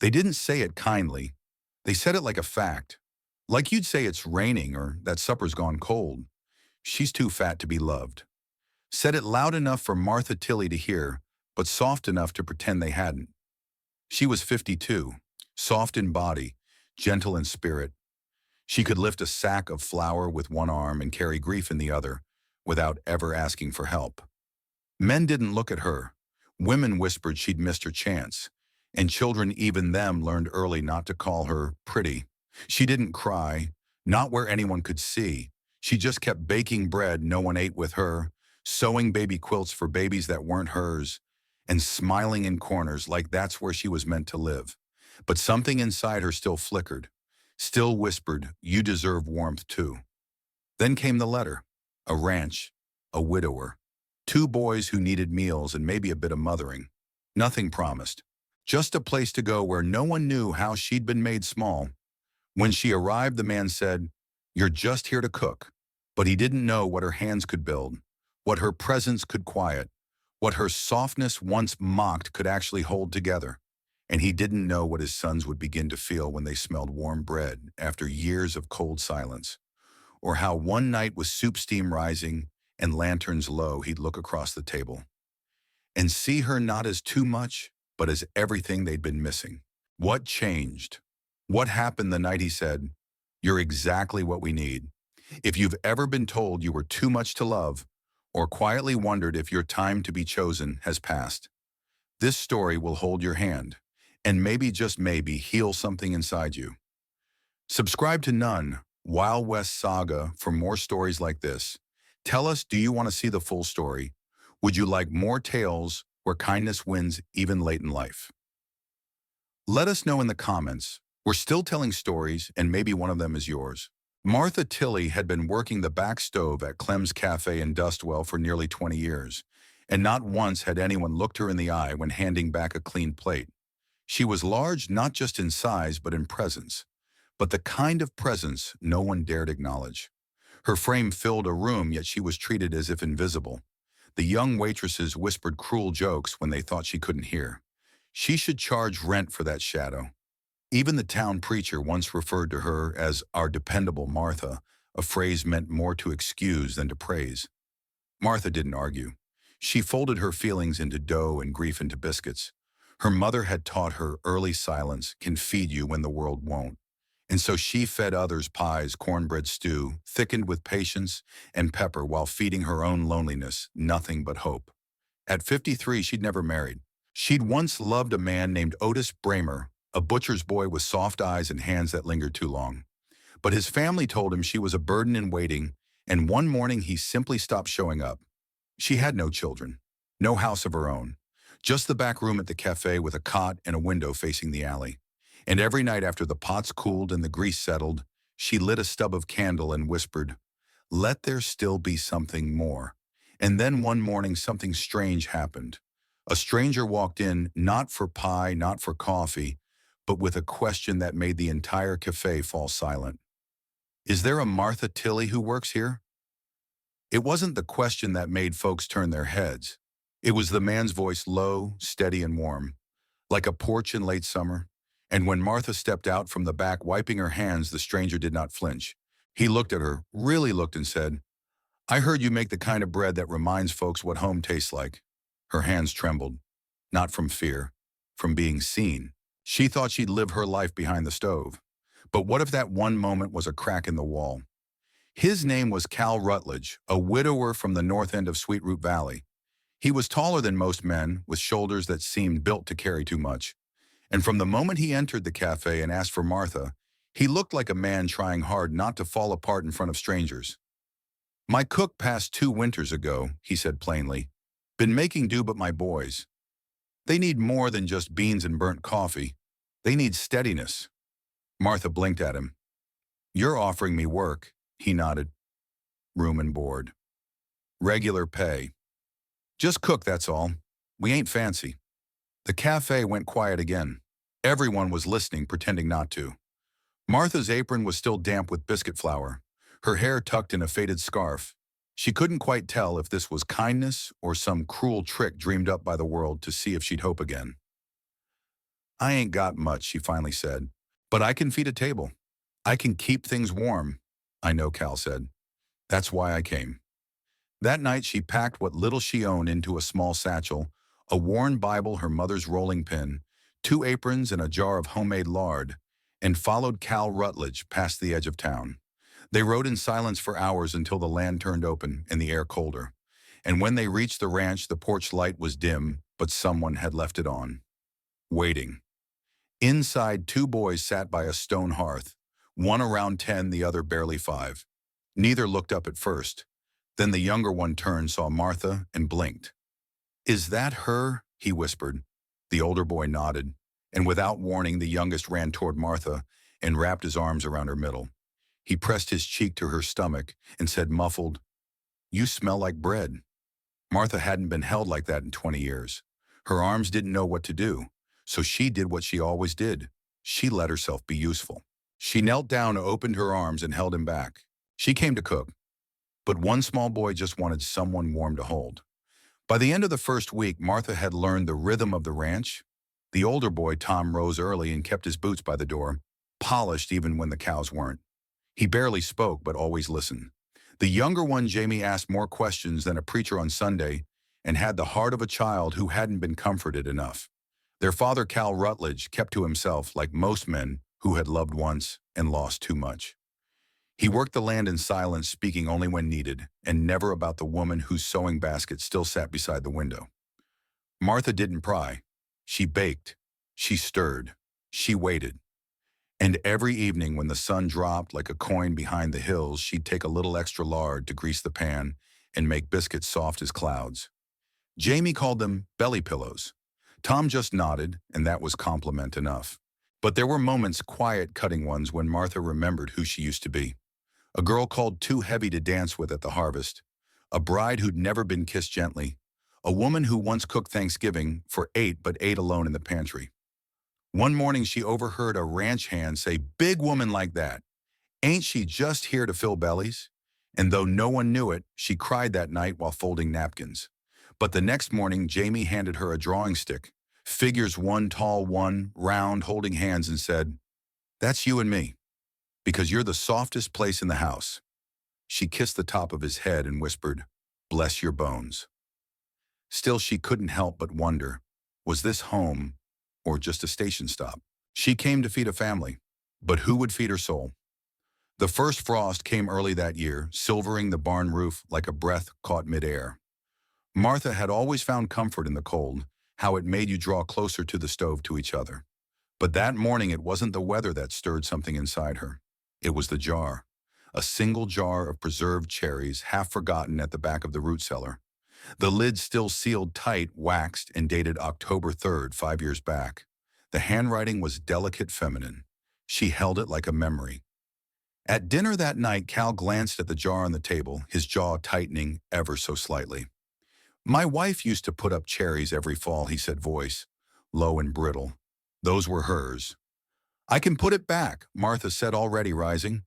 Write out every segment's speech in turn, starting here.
They didn't say it kindly. They said it like a fact. Like you'd say it's raining or that supper's gone cold. She's too fat to be loved. Said it loud enough for Martha Tilly to hear, but soft enough to pretend they hadn't. She was 52, soft in body, gentle in spirit. She could lift a sack of flour with one arm and carry grief in the other, without ever asking for help. Men didn't look at her. Women whispered she'd missed her chance. And children, even them, learned early not to call her pretty. She didn't cry, not where anyone could see. She just kept baking bread no one ate with her, sewing baby quilts for babies that weren't hers, and smiling in corners like that's where she was meant to live. But something inside her still flickered, still whispered, "You deserve warmth too." Then came the letter. A ranch, a widower, two boys who needed meals and maybe a bit of mothering. Nothing promised. Just a place to go where no one knew how she'd been made small. When she arrived, the man said, "You're just here to cook." But he didn't know what her hands could build, what her presence could quiet, what her softness once mocked could actually hold together. And he didn't know what his sons would begin to feel when they smelled warm bread after years of cold silence, or how one night with soup steam rising and lanterns low, he'd look across the table and see her not as too much, but as everything they'd been missing. What changed? What happened the night he said, "You're exactly what we need"? If you've ever been told you were too much to love, or quietly wondered if your time to be chosen has passed, this story will hold your hand, and maybe, just maybe, heal something inside you. Subscribe to None, Wild West Saga for more stories like this. Tell us, do you want to see the full story? Would you like more tales where kindness wins even late in life? Let us know in the comments. We're still telling stories, and maybe one of them is yours. Martha Tilly had been working the back stove at Clem's Cafe in Dustwell for nearly 20 years, and not once had anyone looked her in the eye when handing back a clean plate. She was large not just in size but in presence, but the kind of presence no one dared acknowledge. Her frame filled a room, yet she was treated as if invisible. The young waitresses whispered cruel jokes when they thought she couldn't hear. She should charge rent for that shadow. Even the town preacher once referred to her as our dependable Martha, a phrase meant more to excuse than to praise. Martha didn't argue. She folded her feelings into dough and grief into biscuits. Her mother had taught her early silence can feed you when the world won't. And so she fed others pies, cornbread stew, thickened with patience and pepper while feeding her own loneliness, nothing but hope. At 53, she'd never married. She'd once loved a man named Otis Bramer, a butcher's boy with soft eyes and hands that lingered too long. But his family told him she was a burden in waiting, and one morning he simply stopped showing up. She had no children, no house of her own, just the back room at the cafe with a cot and a window facing the alley. And every night after the pots cooled and the grease settled, she lit a stub of candle and whispered, "Let there still be something more." And then one morning something strange happened. A stranger walked in, not for pie, not for coffee, but with a question that made the entire cafe fall silent. "Is there a Martha Tilly who works here?" It wasn't the question that made folks turn their heads. It was the man's voice, low, steady, and warm, like a porch in late summer. And when Martha stepped out from the back, wiping her hands, the stranger did not flinch. He looked at her, really looked, and said, "I heard you make the kind of bread that reminds folks what home tastes like." Her hands trembled, not from fear, from being seen. She thought she'd live her life behind the stove. But what if that one moment was a crack in the wall? His name was Cal Rutledge, a widower from the north end of Sweet Root Valley. He was taller than most men, with shoulders that seemed built to carry too much. And from the moment he entered the cafe and asked for Martha, he looked like a man trying hard not to fall apart in front of strangers. "My cook passed 2 winters ago," he said plainly. "Been making do but my boys. They need more than just beans and burnt coffee. They need steadiness." Martha blinked at him. "You're offering me work," he nodded. "Room and board. Regular pay. Just cook, that's all. We ain't fancy." The cafe went quiet again. Everyone was listening, pretending not to. Martha's apron was still damp with biscuit flour, her hair tucked in a faded scarf. She couldn't quite tell if this was kindness or some cruel trick dreamed up by the world to see if she'd hope again. I ain't got much, she finally said. But I can feed a table. I can keep things warm. I know, Cal said. That's why I came. That night she packed what little she owned into a small satchel, a worn Bible, her mother's rolling pin, 2 aprons and a jar of homemade lard, and followed Cal Rutledge past the edge of town. They rode in silence for hours until the land turned open and the air colder. And when they reached the ranch, the porch light was dim, but someone had left it on. Waiting. Inside, 2 boys sat by a stone hearth, one around 10, the other barely 5. Neither looked up at first. Then the younger one turned, saw Martha, and blinked. "Is that her?" he whispered. The older boy nodded, and without warning, the youngest ran toward Martha and wrapped his arms around her middle. He pressed his cheek to her stomach and said muffled, "You smell like bread." Martha hadn't been held like that in 20 years. Her arms didn't know what to do, so she did what she always did. She let herself be useful. She knelt down, opened her arms, and held him back. She came to cook, but one small boy just wanted someone warm to hold. By the end of the first week, Martha had learned the rhythm of the ranch. The older boy, Tom, rose early and kept his boots by the door, polished even when the cows weren't. He barely spoke, but always listened. The younger one, Jamie, asked more questions than a preacher on Sunday and had the heart of a child who hadn't been comforted enough. Their father, Cal Rutledge, kept to himself like most men who had loved once and lost too much. He worked the land in silence, speaking only when needed, and never about the woman whose sewing basket still sat beside the window. Martha didn't pry. She baked. She stirred. She waited. And every evening when the sun dropped like a coin behind the hills, she'd take a little extra lard to grease the pan and make biscuits soft as clouds. Jamie called them belly pillows. Tom just nodded, and that was compliment enough. But there were moments, quiet, cutting ones, when Martha remembered who she used to be. A girl called too heavy to dance with at the harvest. A bride who'd never been kissed gently. A woman who once cooked Thanksgiving for 8 but ate alone in the pantry. One morning she overheard a ranch hand say, "Big woman like that. Ain't she just here to fill bellies?" And though no one knew it, she cried that night while folding napkins. But the next morning, Jamie handed her a drawing stick, figures 1 tall, 1 round, holding hands, and said, "That's you and me, because you're the softest place in the house." She kissed the top of his head and whispered, "Bless your bones." Still, she couldn't help but wonder, was this home or just a station stop? She came to feed a family, but who would feed her soul? The first frost came early that year, silvering the barn roof like a breath caught midair. Martha had always found comfort in the cold, how it made you draw closer to the stove, to each other. But that morning it wasn't the weather that stirred something inside her. It was the jar. A single jar of preserved cherries, half forgotten at the back of the root cellar. The lid still sealed tight, waxed, and dated October 3rd, 5 years back. The handwriting was delicate, feminine. She held it like a memory. At dinner that night, Cal glanced at the jar on the table, his jaw tightening ever so slightly. "My wife used to put up cherries every fall," he said, voice low and brittle. "Those were hers." "I can put it back," Martha said, already rising.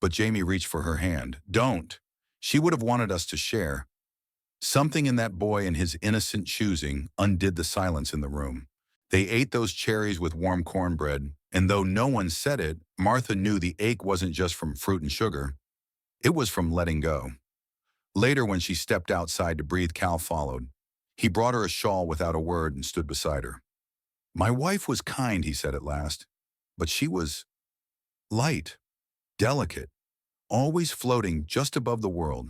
But Jamie reached for her hand. "Don't. She would have wanted us to share." Something in that boy and his innocent choosing undid the silence in the room. They ate those cherries with warm cornbread, and though no one said it, Martha knew the ache wasn't just from fruit and sugar. It was from letting go. Later, when she stepped outside to breathe, Cal followed. He brought her a shawl without a word and stood beside her. "My wife was kind," he said at last, "but she was light, delicate, always floating just above the world."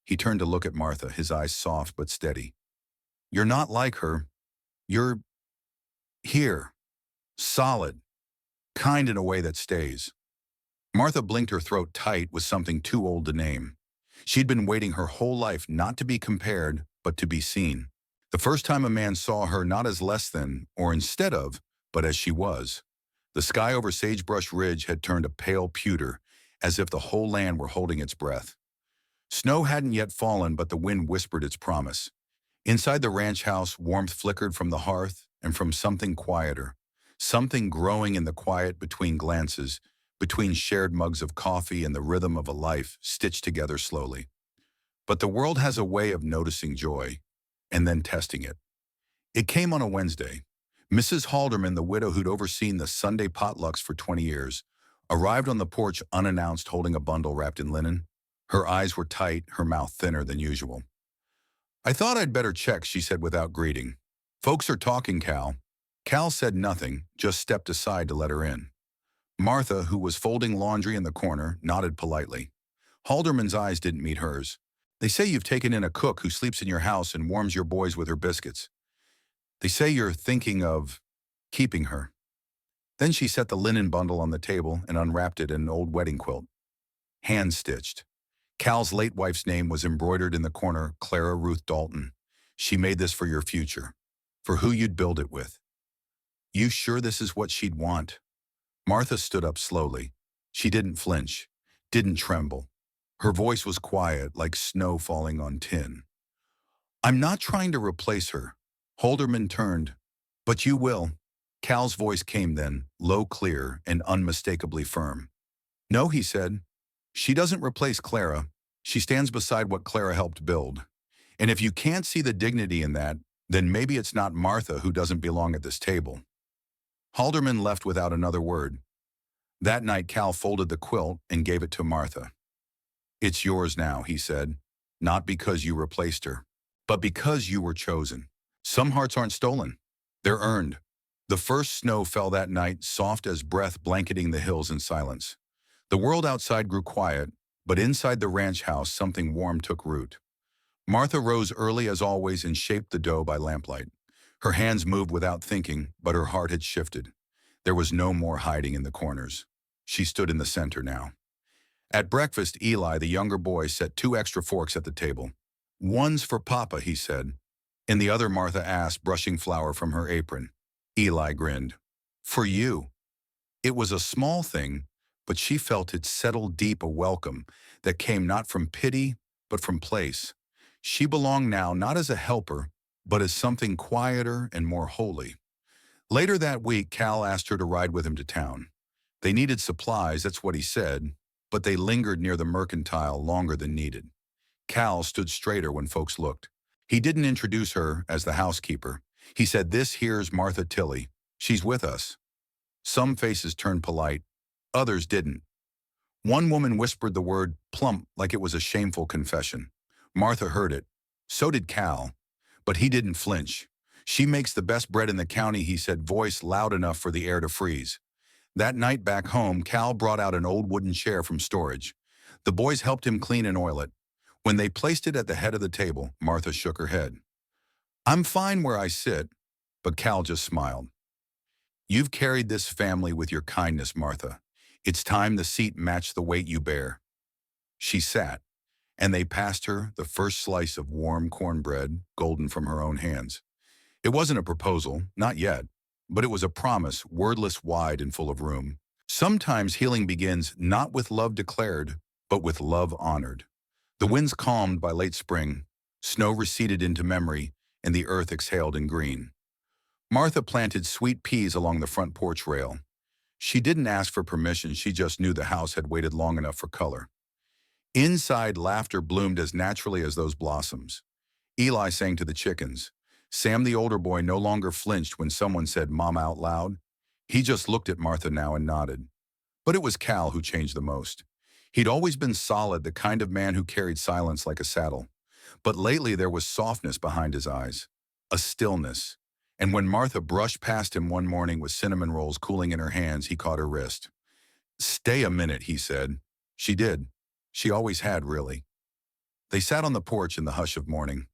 He turned to look at Martha, his eyes soft but steady. "You're not like her. You're here, solid, kind in a way that stays." Martha blinked, her throat tight with something too old to name. She'd been waiting her whole life not to be compared, but to be seen. The first time a man saw her not as less than, or instead of, but as she was. The sky over Sagebrush Ridge had turned a pale pewter, as if the whole land were holding its breath. Snow hadn't yet fallen, but the wind whispered its promise. Inside the ranch house, warmth flickered from the hearth and from something quieter, something growing in the quiet between glances, between shared mugs of coffee and the rhythm of a life stitched together slowly. But the world has a way of noticing joy and then testing it. It came on a Wednesday. Mrs. Halderman, the widow who'd overseen the Sunday potlucks for 20 years, arrived on the porch unannounced holding a bundle wrapped in linen. Her eyes were tight, her mouth thinner than usual. "I thought I'd better check," she said without greeting. "Folks are talking, Cal." Cal said nothing, just stepped aside to let her in. Martha, who was folding laundry in the corner, nodded politely. Halderman's eyes didn't meet hers. "They say you've taken in a cook who sleeps in your house and warms your boys with her biscuits. They say you're thinking of keeping her." Then she set the linen bundle on the table and unwrapped it in an old wedding quilt. Hand-stitched. Cal's late wife's name was embroidered in the corner, Clara Ruth Dalton. "She made this for your future, for who you'd build it with." "You sure this is what she'd want?" Martha stood up slowly. She didn't flinch, didn't tremble. Her voice was quiet, like snow falling on tin. "I'm not trying to replace her." Halderman turned. "But you will." Cal's voice came then, low, clear, and unmistakably firm. "No," he said. "She doesn't replace Clara. She stands beside what Clara helped build. And if you can't see the dignity in that, then maybe it's not Martha who doesn't belong at this table." Halderman left without another word. That night, Cal folded the quilt and gave it to Martha. "It's yours now," he said, "not because you replaced her, but because you were chosen. Some hearts aren't stolen. They're earned." The first snow fell that night, soft as breath blanketing the hills in silence. The world outside grew quiet, but inside the ranch house something warm took root. Martha rose early as always and shaped the dough by lamplight. Her hands moved without thinking, but her heart had shifted. There was no more hiding in the corners. She stood in the center now. At breakfast, Eli, the younger boy, set 2 extra forks at the table. "One's for Papa," he said. "And the other," Martha asked, brushing flour from her apron. Eli grinned. "For you." It was a small thing, but she felt it settle deep, a welcome that came not from pity, but from place. She belonged now not as a helper, but as something quieter and more holy. Later that week, Cal asked her to ride with him to town. They needed supplies, that's what he said, but they lingered near the mercantile longer than needed. Cal stood straighter when folks looked. He didn't introduce her as the housekeeper. He said, "This here's Martha Tilley. She's with us." Some faces turned polite, others didn't. One woman whispered the word plump like it was a shameful confession. Martha heard it. So did Cal. But he didn't flinch. "She makes the best bread in the county," he said, voice loud enough for the air to freeze. That night back home, Cal brought out an old wooden chair from storage. The boys helped him clean and oil it. When they placed it at the head of the table, Martha shook her head. "I'm fine where I sit," but Cal just smiled. "You've carried this family with your kindness, Martha. It's time the seat matched the weight you bear." She sat, and they passed her the first slice of warm cornbread, golden from her own hands. It wasn't a proposal, not yet, but it was a promise, wordless, wide, and full of room. Sometimes healing begins not with love declared, but with love honored. The winds calmed by late spring, snow receded into memory, and the earth exhaled in green. Martha planted sweet peas along the front porch rail. She didn't ask for permission, she just knew the house had waited long enough for color. Inside, laughter bloomed as naturally as those blossoms. Eli sang to the chickens. Sam, the older boy, no longer flinched when someone said "Mama" out loud. He just looked at Martha now and nodded. But it was Cal who changed the most. He'd always been solid, the kind of man who carried silence like a saddle. But lately there was softness behind his eyes, a stillness. And when Martha brushed past him one morning with cinnamon rolls cooling in her hands, he caught her wrist. "Stay a minute," he said. She did. She always had, really. They sat on the porch in the hush of morning.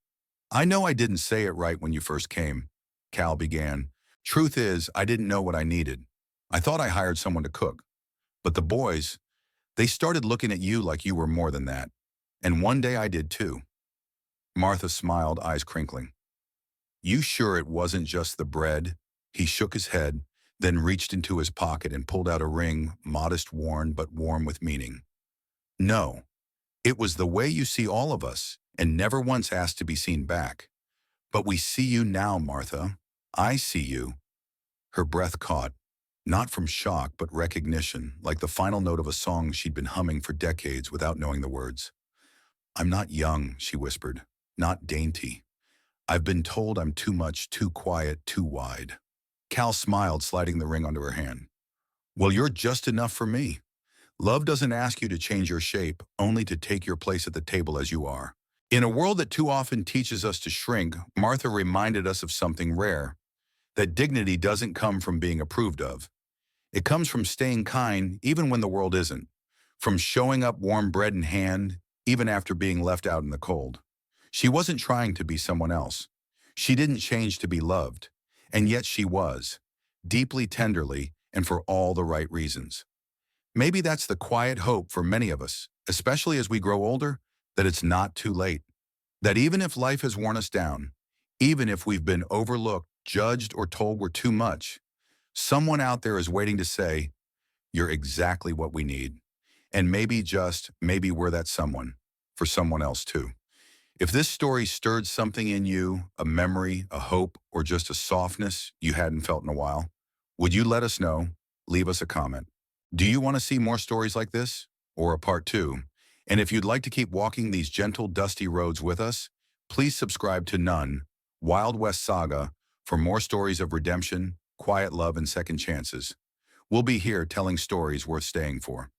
"I know I didn't say it right when you first came," Cal began. "Truth is, I didn't know what I needed. I thought I hired someone to cook. But the boys, they started looking at you like you were more than that. And one day I did too." Martha smiled, eyes crinkling. "You sure it wasn't just the bread?" He shook his head, then reached into his pocket and pulled out a ring, modest, worn, but warm with meaning. "No, it was the way you see all of us, and never once asked to be seen back. But we see you now, Martha. I see you." Her breath caught, not from shock, but recognition, like the final note of a song she'd been humming for decades without knowing the words. "I'm not young," she whispered, "not dainty. I've been told I'm too much, too quiet, too wide." Cal smiled, sliding the ring onto her hand. Well, you're just enough for me. Love doesn't ask you to change your shape, only to take your place at the table as you are. In a world that too often teaches us to shrink, Martha reminded us of something rare, that dignity doesn't come from being approved of. It comes from staying kind even when the world isn't, from showing up warm bread in hand even after being left out in the cold. She wasn't trying to be someone else. She didn't change to be loved, and yet she was, deeply tenderly and for all the right reasons. Maybe that's the quiet hope for many of us, especially as we grow older, that it's not too late. That even if life has worn us down, even if we've been overlooked, judged, or told we're too much, someone out there is waiting to say, you're exactly what we need. And maybe just maybe we're that someone for someone else too. If this story stirred something in you, a memory, a hope, or just a softness you hadn't felt in a while, would you let us know? Leave us a comment. Do you want to see more stories like this? Or a part two? And if you'd like to keep walking these gentle, dusty roads with us, please subscribe to None, Wild West Saga, for more stories of redemption, quiet love, and second chances. We'll be here telling stories worth staying for.